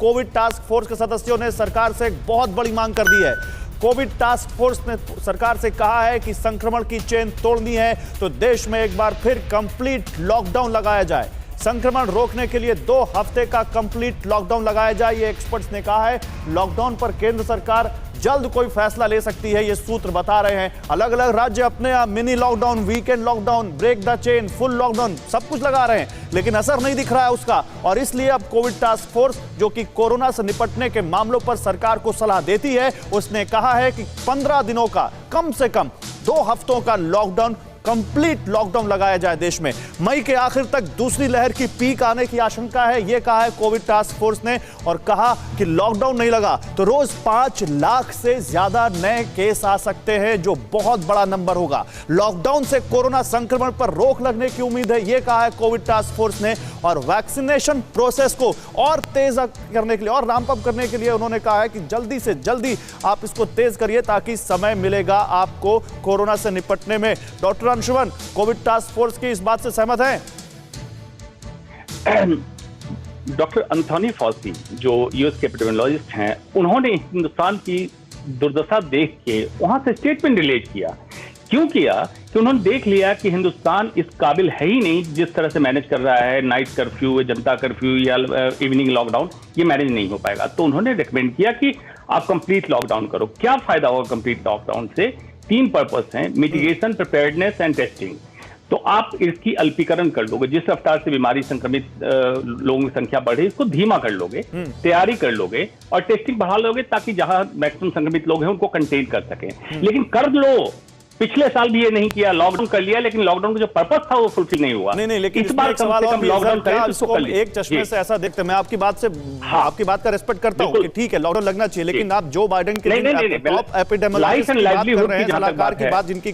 Covid task force के सदस्यों ने सरकार से एक बहुत बड़ी मांग कर दी है। कोविड टास्क फोर्स ने सरकार से कहा है कि संक्रमण की चेन तोड़नी है तो देश में एक बार फिर कंप्लीट लॉकडाउन लगाया जाए। संक्रमण रोकने के लिए 2 हफ्ते का कंप्लीट लॉकडाउन लगाया जाए, ये एक्सपर्ट्स ने कहा है। लॉकडाउन पर केंद्र सरकार जल्द कोई फैसला ले सकती है, ये सूत्र बता रहे हैं। अलग अलग राज्य अपने यहाँ mini lockdown, weekend lockdown, break the chain, full lockdown सब कुछ लगा रहे हैं, लेकिन असर नहीं दिख रहा है उसका। और इसलिए अब कोविड टास्क फोर्स जो कि कोरोना से निपटने के मामलों पर सरकार को सलाह देती है, उसने कहा है कि 15 दिनों का, कम से कम 2 हफ्तों का लॉकडाउन, कंप्लीट लॉकडाउन लगाया जाए देश में। मई के आखिर तक दूसरी लहर की पीक आने की आशंका है, यह कहा है कोविड टास्क फोर्स ने। और कहा कि लॉकडाउन नहीं लगा तो रोज 5 लाख से ज्यादा नए केस आ सकते हैं, जो बहुत बड़ा नंबर होगा। लॉकडाउन से कोरोना संक्रमण पर रोक लगने की उम्मीद है, यह कहा है कोविड टास्क फोर्स ने। और वैक्सीनेशन प्रोसेस को और तेज करने के लिए और रैंप अप करने के लिए उन्होंने कहा है कि जल्दी से जल्दी आप इसको तेज करिए ताकि समय मिलेगा आपको कोरोना से निपटने में। Doctor Anshuman, Covid task force की इस बात से सहमत हैं? डॉक्टर एंथोनी फॉसी जो यूएस के एपिडेमियोलॉजिस्ट हैं, उन्होंने हिंदुस्तान की दुर्दशा देख के वहां से स्टेटमेंट रिलीज किया। क्यों किया? कि उन्होंने देख लिया कि हिंदुस्तान इस काबिल है ही नहीं, जिस तरह से मैनेज कर रहा है नाइट कर्फ्यू, जनता कर्फ्यू या इवनिंग लॉकडाउन, ये मैनेज नहीं हो पाएगा। तो उन्होंने रिकमेंड किया कि आप कंप्लीट लॉकडाउन करो। क्या फायदा होगा कंप्लीट लॉकडाउन से? 3 पर्पस हैं, मिटिगेशन, प्रिपेयर्डनेस एंड टेस्टिंग। तो आप इसकी अल्पीकरण कर लोगे, जिस रफ्तार से बीमारी संक्रमित लोगों की संख्या बढ़े, इसको धीमा कर लोगे, तैयारी कर लोगे और टेस्टिंग बढ़ा लोगे ताकि जहां मैक्सिमम संक्रमित लोग हैं उनको कंटेन कर सकें। लेकिन कर लो, पिछले साल भी ये नहीं किया, लॉकडाउन कर लिया, लेकिन लॉकडाउन का जो पर्पस था वो फुलफिल नहीं हुआ। नहीं, लेकिन इस बार सवाल और लॉकडाउन एक चश्मे से ऐसा देखते हैं। मैं आपकी बात से आपकी बात का रिस्पेक्ट करता हूं कि ठीक है लॉकडाउन लगना चाहिए, लेकिन आप जो बाइडेन के टॉप एपिडेमियोलॉजिस्ट की बात कर रहे हैं, सलाहकार की बात जिनकी